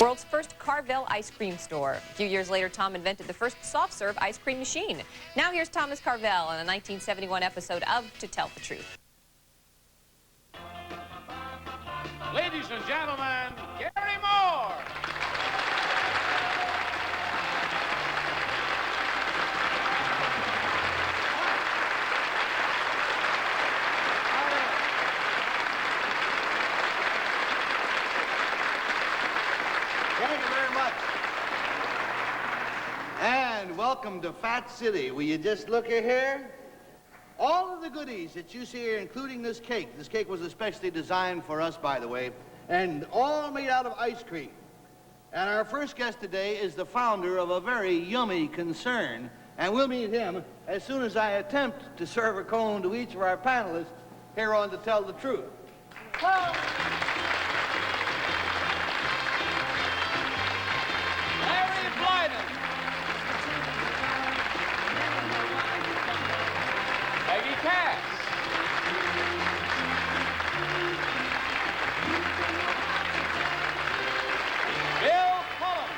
World's first Carvel ice cream store. A few years later, Tom invented the first soft-serve ice cream machine. Now here's Thomas Carvel on a 1971 episode of To Tell the Truth. Ladies and gentlemen, Garry Moore! Thank you very much. And welcome to Fat City. Will you just look at here? All of the goodies that you see here, including this cake. This cake was especially designed for us, by the way, and all made out of ice cream. And our first guest today is the founder of a very yummy concern, and we'll meet him as soon as I attempt to serve a cone to each of our panelists here on To Tell the Truth. Larry Blyden. Peggy Cass. Bill Cullen.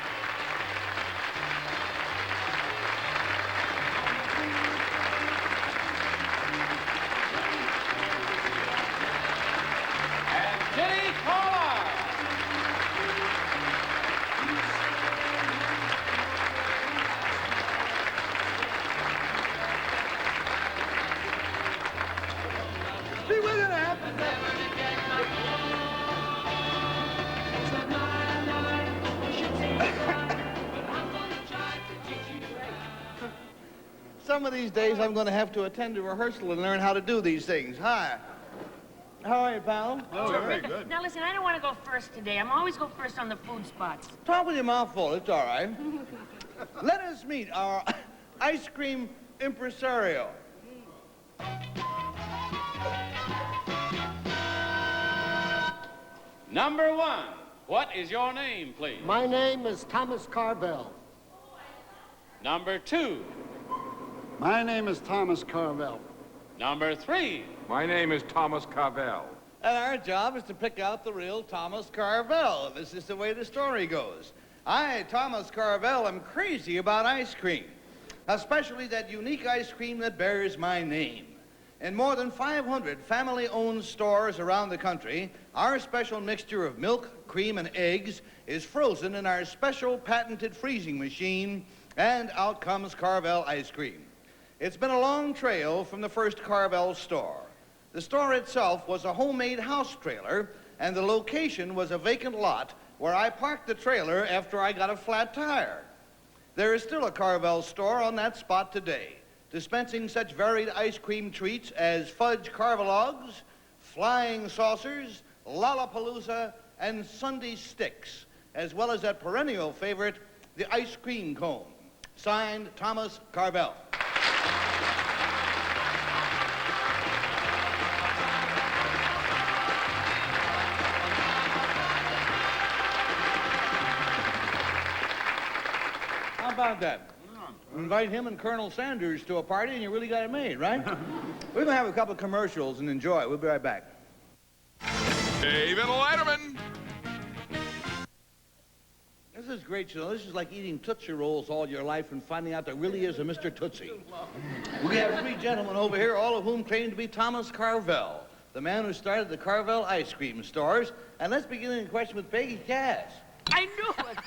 And Kitty Carlisle. See, we're gonna have to... Some of these days I'm going to have to attend a rehearsal and learn how to do these things. Hi. How are you, pal? Oh, very good. Now, listen, I don't want to go first today. I'm always go first on the food spots. Talk with your mouth full. It's all right. Let us meet our ice cream impresario. Number one, what is your name, please? My name is Thomas Carvel. Number two. My name is Thomas Carvel. Number three. My name is Thomas Carvel. And our job is to pick out the real Thomas Carvel. This is the way the story goes. I, Thomas Carvel, am crazy about ice cream, especially that unique ice cream that bears my name. In more than 500 family-owned stores around the country, our special mixture of milk, cream, and eggs is frozen in our special patented freezing machine, and out comes Carvel ice cream. It's been a long trail from the first Carvel store. The store itself was a homemade house trailer, and the location was a vacant lot where I parked the trailer after I got a flat tire. There is still a Carvel store on that spot today, dispensing such varied ice cream treats as fudge carvelogues, flying saucers, Lollapalooza, and Sunday sticks, as well as that perennial favorite, the ice cream cone. Signed, Thomas Carvel. How about that? Invite him and Colonel Sanders to a party and you really got it made, right? We're gonna have a couple of commercials and enjoy. We'll be right back. David Letterman. This is great, you know. This is like eating Tootsie Rolls all your life and finding out there really is a Mr. Tootsie. We have three gentlemen over here, all of whom claim to be Thomas Carvel, the man who started the Carvel ice cream stores. And let's begin the question with Peggy Cass. I knew it.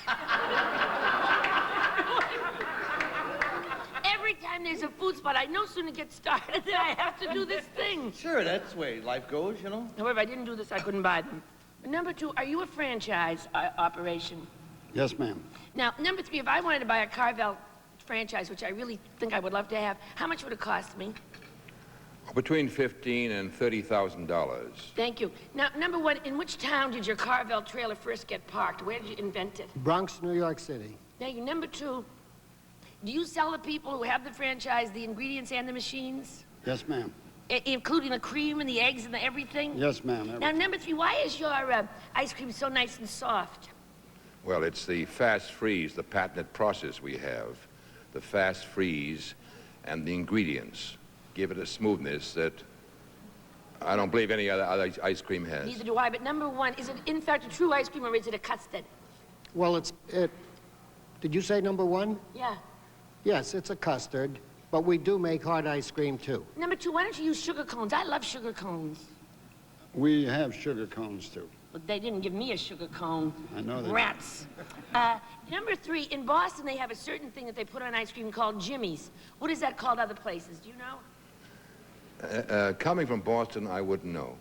Every time there's a food spot, I no sooner get started than I have to do this thing. Sure, that's the way life goes, you know. However, if I didn't do this, I couldn't buy them. Number two, are you a franchise operation? Yes, ma'am. Now, number three, if I wanted to buy a Carvel franchise, which I really think I would love to have, how much would it cost me? Between $15,000 and $30,000. Thank you. Now, number one, in which town did your Carvel trailer first get parked? Where did you invent it? Bronx, New York City. Thank you. Number two, do you sell the people who have the franchise the ingredients and the machines? Yes, ma'am. Including the cream and the eggs and the everything? Yes, ma'am. Now, number three, why is your ice cream so nice and soft? Well, it's the fast freeze, the patented process we have. The fast freeze and the ingredients give it a smoothness that I don't believe any other ice cream has. Neither do I, but number one, is it in fact a true ice cream or is it a custard? Well, did you say number 1? Yeah. Yes, it's a custard, but we do make hard ice cream, too. Number 2, why don't you use sugar cones? I love sugar cones. We have sugar cones, too. But they didn't give me a sugar cone. I know that. Rats. Number 3, in Boston, they have a certain thing that they put on ice cream called Jimmy's. What is that called other places? Do you know? Coming from Boston, I wouldn't know.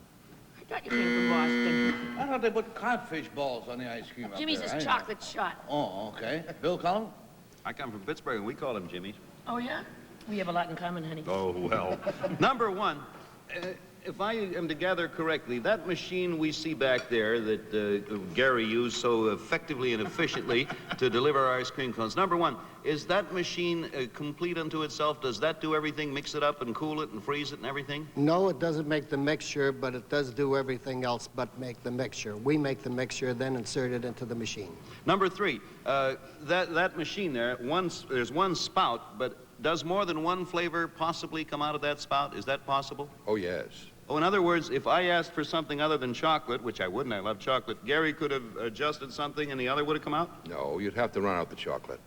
I thought you came from Boston. I thought they put codfish balls on the ice cream up Jimmy's there. is chocolate shot. Oh, okay. Bill Cullen? I come from Pittsburgh, and we call them Jimmy's. Oh, yeah? We have a lot in common, honey. Oh, well. Number 1, if I am to gather correctly, that machine we see back there that Garry used so effectively and efficiently to deliver our ice cream cones, number 1, is that machine complete unto itself? Does that do everything, mix it up and cool it and freeze it and everything? No, it doesn't make the mixture, but it does do everything else but make the mixture. We make the mixture, then insert it into the machine. Number 3, that machine there, there's one spout, but does more than one flavor possibly come out of that spout? Is that possible? Oh, yes. Oh, in other words, if I asked for something other than chocolate, which I wouldn't, I love chocolate, Garry could have adjusted something and the other would have come out? No, you'd have to run out the chocolate.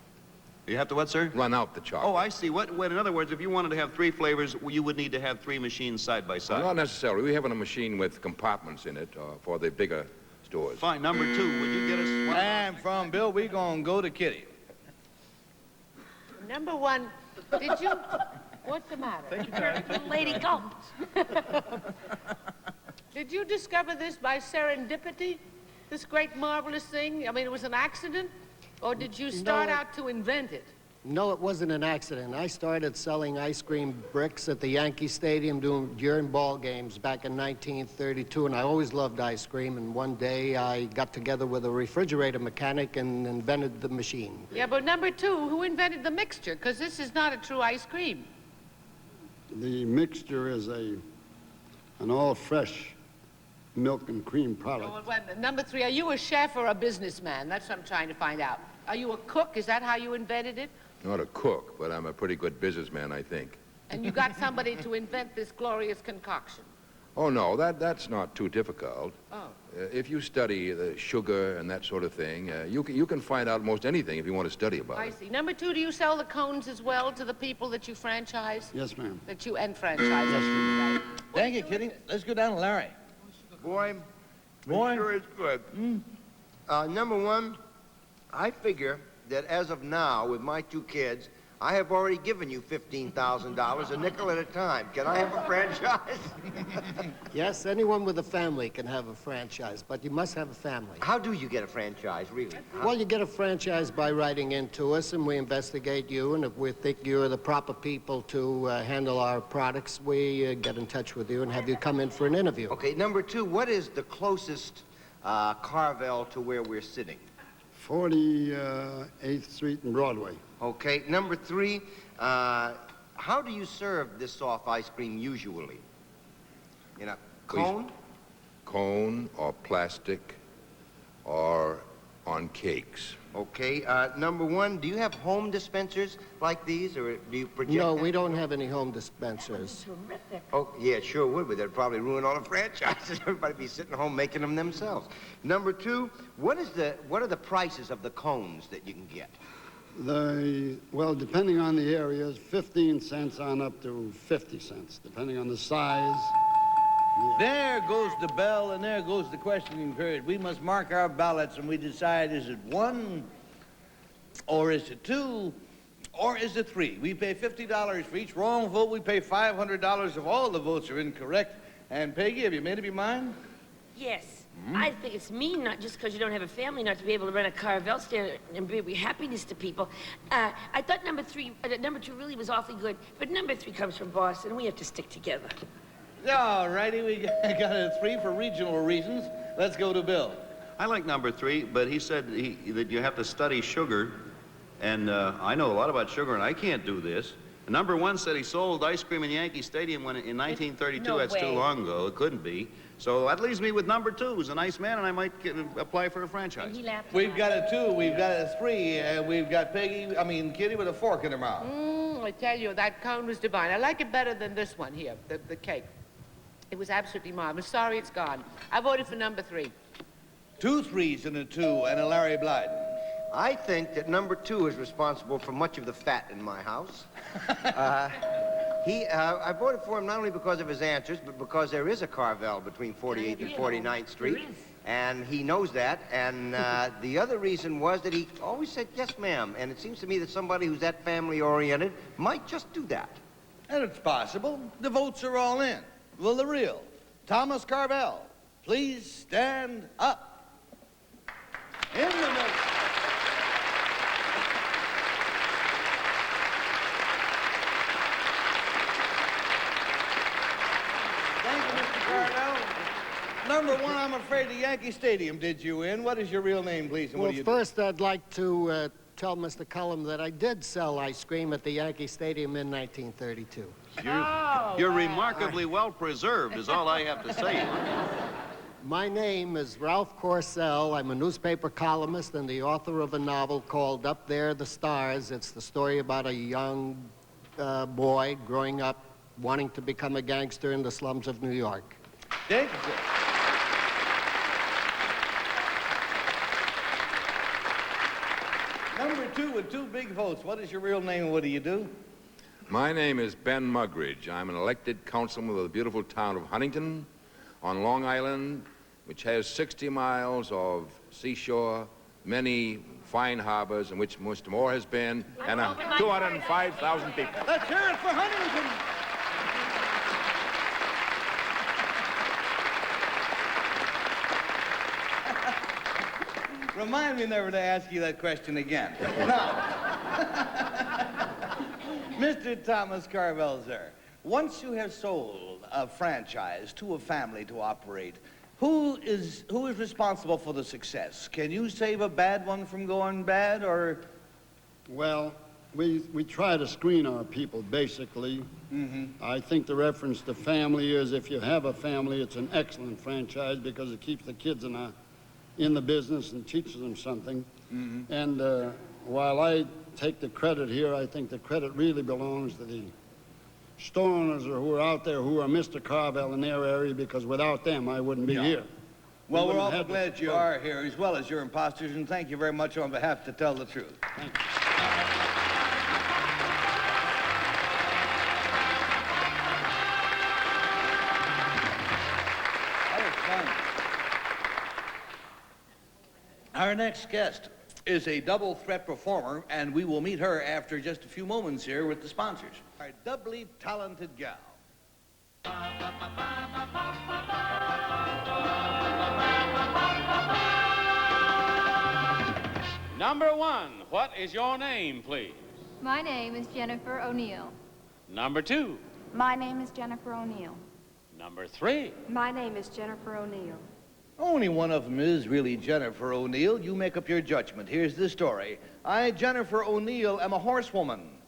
You have to what, sir? Run out the chocolate. Oh, I see. In other words, if you wanted to have 3 flavors, you would need to have 3 machines side by side. Well, not necessarily. We have a machine with compartments in it for the bigger stores. Fine. Number 2, would you get us one? And from Bill, we're going to go to Kitty. Number 1, did you... What's the matter? Thank you, Garry. Little lady gulp. Did you discover this by serendipity? This great, marvelous thing? I mean, it was an accident? Or did you start out to invent it? No, it wasn't an accident. I started selling ice cream bricks at the Yankee Stadium during ball games back in 1932, and I always loved ice cream. And one day I got together with a refrigerator mechanic and invented the machine. Yeah, but number 2, who invented the mixture? Because this is not a true ice cream. The mixture is an all-fresh milk and cream product. Oh, well, number 3, are you a chef or a businessman? That's what I'm trying to find out. Are you a cook? Is that how you invented it? Not a cook, but I'm a pretty good businessman, I think. And you got somebody to invent this glorious concoction? Oh, no, that's not too difficult. Oh. If you study the sugar and that sort of thing, you can find out most anything if you want to study about I it. see. Number 2, do you sell the cones as well to the people that you franchise? Yes, ma'am. That you enfranchise? Yes, ma'am. Thank you, Kitty. Let's go down to Larry. Boy, Boy. sure is good. Number 1, I figure that as of now, with my 2 kids, I have already given you $15,000, a nickel at a time. Can I have a franchise? Yes, anyone with a family can have a franchise, but you must have a family. How do you get a franchise, really? Well, you get a franchise by writing into us, and we investigate you, and if we think you're the proper people to handle our products, we get in touch with you and have you come in for an interview. Okay, number 2, what is the closest Carvel to where we're sitting? 48th Street and Broadway. Okay, number 3, how do you serve this soft ice cream usually? In a cone? Cone or plastic or on cakes. Okay, number 1, do you have home dispensers like these, or do you project? No, we don't have any home dispensers. Terrific. Oh, yeah, it sure would, but that'd probably ruin all the franchises. Everybody'd be sitting home making them themselves. Number 2, what are the prices of the cones that you can get? Well, depending on the areas, 15 cents on up to 50 cents, depending on the size. There goes the bell, and there goes the questioning period. We must mark our ballots, and we decide, is it 1, or is it 2, or is it 3? We pay $50 for each wrong vote. We pay $500 if all the votes are incorrect. And Peggy, have you made up your mind? Yes. I think it's mean, not just because you don't have a family, not to be able to run a Carvel stand and bring happiness to people. I thought number 2 really was awfully good, but number 3 comes from Boston, and we have to stick together. All righty, we got a 3 for regional reasons. Let's go to Bill. I like number 3, but he said that you have to study sugar, and I know a lot about sugar, and I can't do this. Number 1 said he sold ice cream in Yankee Stadium in 1932. No That's way. too long ago. It couldn't be. So that leaves me with number 2. He's a nice man, and I might apply for a franchise. And he laughed. We've got a 2, we've got a 3, and we've got Kitty with a fork in her mouth. I tell you, that cone was divine. I like it better than this one here, the cake. It was absolutely marvelous. Sorry it's gone. I voted for number 3. 2 3s and a 2 and a Larry Blyden. I think that number 2 is responsible for much of the fat in my house. I voted for him not only because of his answers, but because there is a Carvel between 48th and 49th Street. And he knows that. And the other reason was that he always said, yes, ma'am. And it seems to me that somebody who's that family-oriented might just do that. And it's possible. The votes are all in. Will the real Thomas Carvel please stand up? In the middle. Thank you, Mr. Carvel. Number 1, I'm afraid the Yankee Stadium did you in. What is your real name, please, and what do you do? First, I'd like to tell Mr. Cullen that I did sell ice cream at the Yankee Stadium in 1932. You're remarkably well preserved, is all I have to say. My name is Ralph Corsell. I'm a newspaper columnist and the author of a novel called Up There, the Stars. It's the story about a young boy growing up wanting to become a gangster in the slums of New York. Thank you, sir. Number 2 with 2 big votes. What is your real name and what do you do? My name is Ben Mugridge. I'm an elected councilman of the beautiful town of Huntington on Long Island, which has 60 miles of seashore, many fine harbors, in which Mr. Moore has been, and 205,000 people. Let's hear it for Huntington. Remind me never to ask you that question again. Now, Mr. Thomas Carvel, sir, once you have sold a franchise to a family to operate, who is responsible for the success? Can you save a bad one from going bad, or? Well, we try to screen our people, basically. I think the reference to family is if you have a family, it's an excellent franchise because it keeps the kids in the business and teaches them something. And while I take the credit here, I think the credit really belongs to the store owners who are out there who are Mr. Carvel in their area, because without them, I wouldn't be here. Well, we're all glad you are here, as well as your imposters, and thank you very much on behalf to Tell the Truth. Thank you. Our next guest is a double threat performer, and we will meet her after just a few moments here with the sponsors. Our doubly talented gal. Number 1, what is your name, please? My name is Jennifer O'Neill. Number 2. My name is Jennifer O'Neill. Number 3. My name is Jennifer O'Neill. Only one of them is really Jennifer O'Neill. You make up your judgment. Here's the story. I, Jennifer O'Neill, am a horsewoman.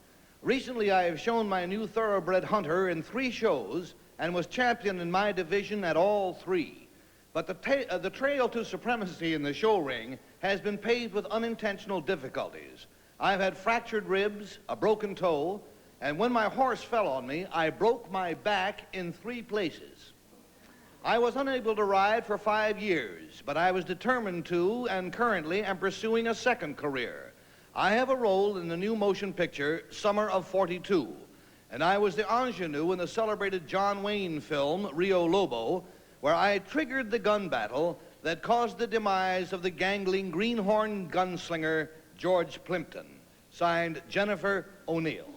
Recently, I have shown my new thoroughbred hunter in 3 shows and was champion in my division at all 3. But the trail to supremacy in the show ring has been paved with unintentional difficulties. I've had fractured ribs, a broken toe, and when my horse fell on me, I broke my back in 3 places. I was unable to ride for 5 years, but I was determined to, and currently am pursuing a second career. I have a role in the new motion picture, Summer of '42, and I was the ingenue in the celebrated John Wayne film, Rio Lobo, where I triggered the gun battle that caused the demise of the gangling greenhorn gunslinger, George Plimpton. Signed, Jennifer O'Neill.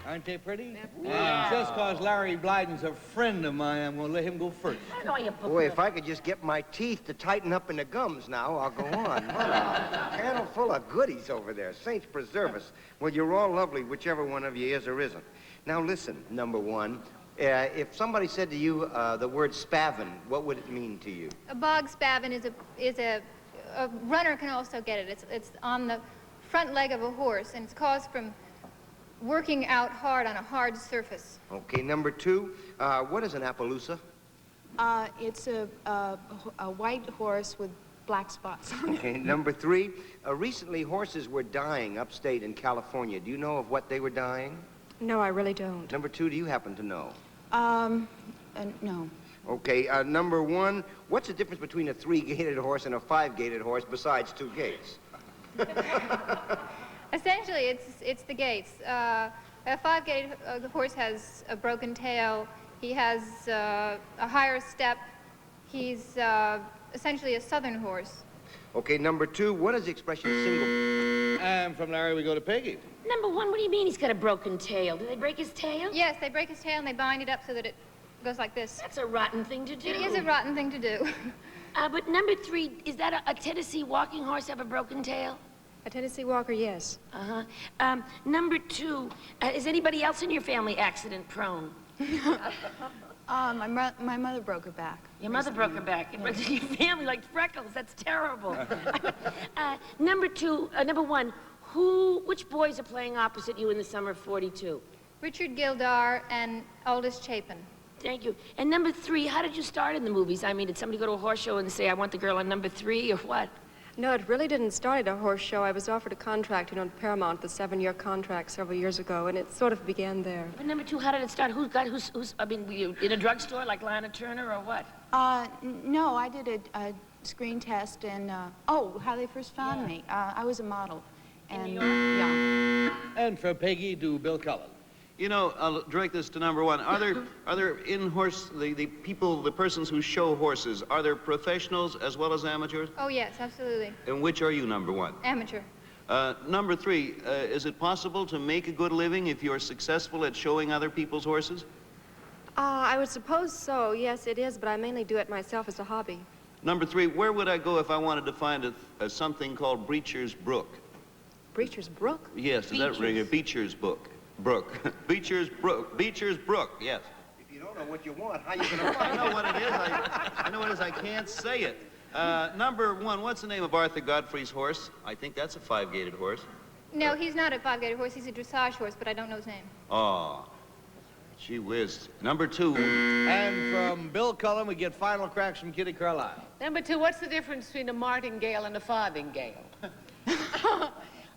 Aren't they pretty? And just because Larry Blyden's a friend of mine, I'm going to let him go first. Boy, if I could just get my teeth to tighten up in the gums now, I'll go on. What a panel full of goodies over there. Saints preserve us. Well, you're all lovely, whichever one of you is or isn't. Now, listen, number 1. If somebody said to you the word spavin, what would it mean to you? A bog spavin is a runner can also get it. It's on the front leg of a horse, and it's caused from working out hard on a hard surface. Okay, number 2, what is an Appaloosa? It's a white horse with black spots. Okay, number 3, recently horses were dying upstate in California. Do you know of what they were dying? No, I really don't. Number 2, do you happen to know? No. Okay, number 1, what's the difference between a 3-gated horse and a 5-gated horse besides 2 gates? Essentially, it's the gates. A 5-gated horse has a broken tail. He has a higher step. He's essentially a southern horse. Okay, number 2, what is the expression single? And from Larry, we go to Peggy. Number 1, what do you mean he's got a broken tail? Do they break his tail? Yes, they break his tail and they bind it up so that it goes like this. That's a rotten thing to do. It is a rotten thing to do. But number 3, is that a Tennessee walking horse have a broken tail? A Tennessee Walker, yes. Uh-huh. Number 2, is anybody else in your family accident prone? My mother broke her back. Your mother broke her back. It runs in your family like freckles. That's terrible. Number 1, which boys are playing opposite you in the summer of '42? Richard Gildar and Aldous Chapin. Thank you. And number 3, how did you start in the movies? I mean, did somebody go to a horse show and say, I want the girl on number 3, or what? No, it really didn't start at a horse show. I was offered a contract, at Paramount, the 7-year contract several years ago, and it sort of began there. But number 2, how did it start? I mean, were you in a drugstore like Lana Turner, or what? No, I did a screen test, and, how they first found me. I was a model. In New York? Yeah. And for Peggy, do Bill Cullen. You know, I'll direct this to number 1. Are there the persons who show horses, are there professionals as well as amateurs? Oh, yes, absolutely. And which are you, number 1? Amateur. Number 3, is it possible to make a good living if you're successful at showing other people's horses? I would suppose so. Yes, it is, but I mainly do it myself as a hobby. Number 3, where would I go if I wanted to find something called Breacher's Brook? Breacher's Brook? Yes, does that ring? Beecher's Brook. Beecher's Brook, yes. If you don't know what you want, how you gonna find I know what it is. I know what it is. I can't say it. Number 1, what's the name of Arthur Godfrey's horse? I think that's a 5-gated horse. No, he's not a 5-gated horse. He's a dressage horse, but I don't know his name. Oh, gee whiz. Number 2. And from Bill Cullen, we get final cracks from Kitty Carlisle. Number 2, what's the difference between a martingale and a farthingale?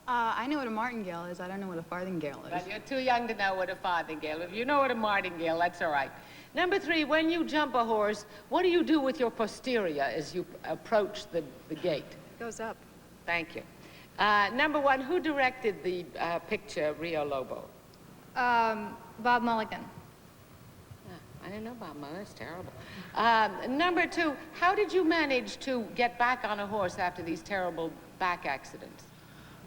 I know what a martingale is. I don't know what a farthingale is. Well, you're too young to know what a farthingale is. If you know what a martingale, that's all right. Number 3, when you jump a horse, what do you do with your posterior as you approach the gate? It goes up. Thank you. Number 1, who directed the picture Rio Lobo? Bob Mulligan. I didn't know about Mulligan. That's terrible. Number 2, how did you manage to get back on a horse after these terrible back accidents?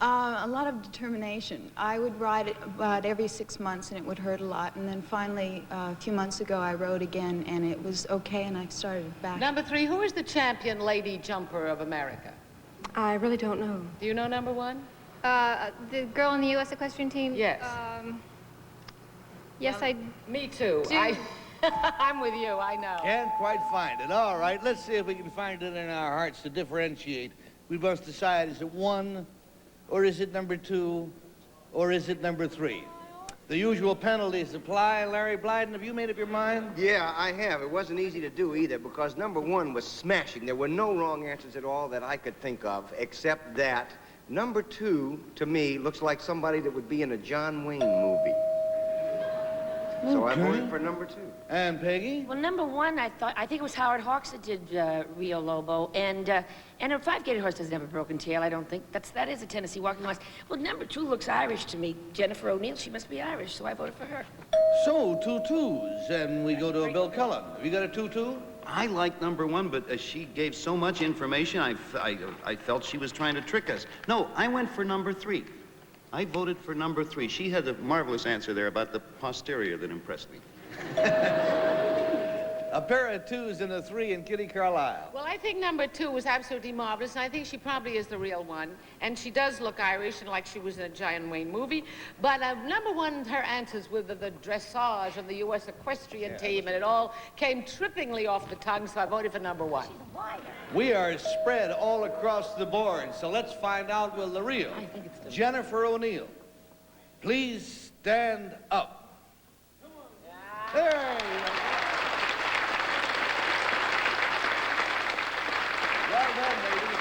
A lot of determination. I would ride it about every 6 months, and it would hurt a lot. And then finally, a few months ago, I rode again, and it was okay, and I started back. Number 3, who is the champion lady jumper of America? I really don't know. Do you know number 1? The girl in the U.S. equestrian team? Yes. Yes, I Me too. I'm with you, I know. Can't quite find it. All right, let's see if we can find it in our hearts to differentiate. We must decide, is it 1, or is it number 2, or is it number 3? The usual penalties apply. Larry Blyden, have you made up your mind? Yeah, I have. It wasn't easy to do either because number 1 was smashing. There were no wrong answers at all that I could think of, except that number 2, to me, looks like somebody that would be in a John Wayne movie. So I voted for number 2. And Peggy? Well, number 1, I think it was Howard Hawks that did Rio Lobo, and a 5-gated horse doesn't have a broken tail, I don't think. That is a Tennessee walking horse. Well, number 2 looks Irish to me. Jennifer O'Neill, she must be Irish, so I voted for her. So, 2 2s, and we go to a Bill Cullen. Have you got a 2 2? I like number 1, but she gave so much information, I felt she was trying to trick us. No, I went for number 3. I voted for number 3. She had a marvelous answer there about the posterior that impressed me. A pair of 2s and a 3 in Kitty Carlisle. Well, I think number 2 was absolutely marvelous, and I think she probably is the real one. And she does look Irish and like she was in a John Wayne movie. But number 1, her answers with the dressage of the U.S. equestrian team, and it all came trippingly off the tongue, so I voted for number 1. We are spread all across the board, so let's find out will the real Jennifer O'Neill please stand up. There you go. Well done, ladies.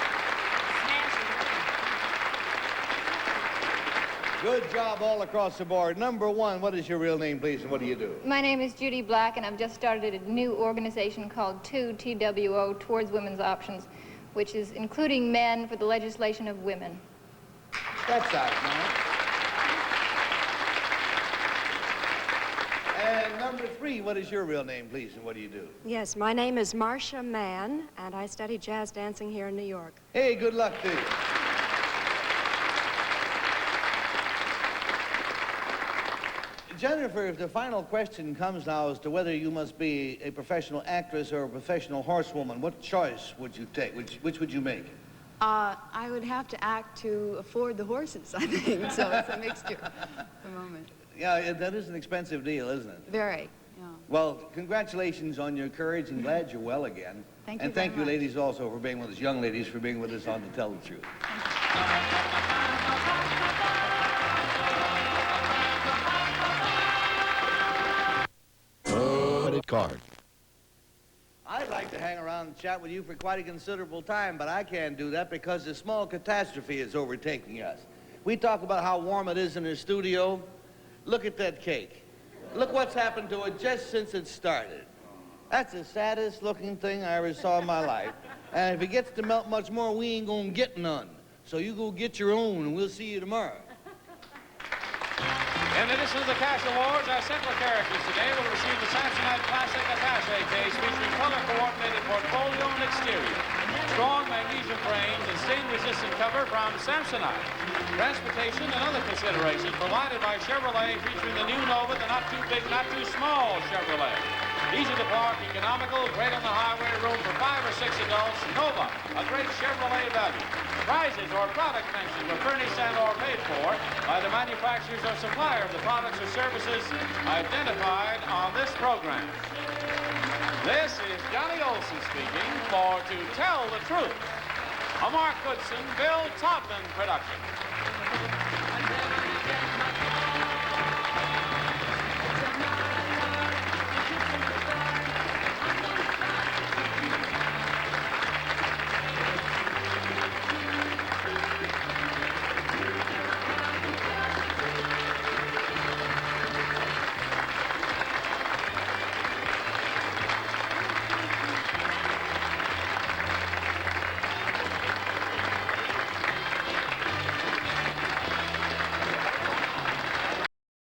Good job all across the board. Number one, what is your real name, please, and what do you do? My name is Judy Black, and I've just started a new organization called 2TWO, Towards Women's Options, which is including men for the legislation of women. That's out, man. And number three, what is your real name, please, and what do you do? Yes, my name is Marcia Mann, and I study jazz dancing here in New York. Hey, good luck to you. Jennifer, if the final question comes now as to whether you must be a professional actress or a professional horsewoman, what choice would you take? Which would you make? I would have to act to afford the horses, I think, so it's a mixture at the moment. Yeah, that is an expensive deal, isn't it? Very, yeah. Well, congratulations on your courage, and glad you're well again. Thank you And thank very you, much. ladies, also for being with us, young ladies, for being with us on To Tell the Truth. Credit card. I'd like to hang around and chat with you for quite a considerable time, but I can't do that because a small catastrophe is overtaking us. We talk about how warm it is in the studio. Look at that cake. Look what's happened to it just since it started. That's the saddest looking thing I ever saw in my life. And if it gets to melt much more, we ain't gonna get none. So you go get your own, and we'll see you tomorrow. In addition to the cash awards, our central characters today will receive the Samsonite Classic attaché case featuring color-coordinated portfolio and exterior, strong magnesium frames, and stain-resistant cover from Samsonite. Transportation and other considerations provided by Chevrolet, featuring the new Nova, the not-too-big, not-too-small Chevrolet. Easy to park, economical, great on the highway, room for 5 or 6 adults. Nova, a great Chevrolet value. Prizes or product mentioned were furnished and or paid for by the manufacturers or supplier of the products or services identified on this program. This is Johnny Olson speaking for To Tell the Truth, a Mark Goodson, Bill Todman production.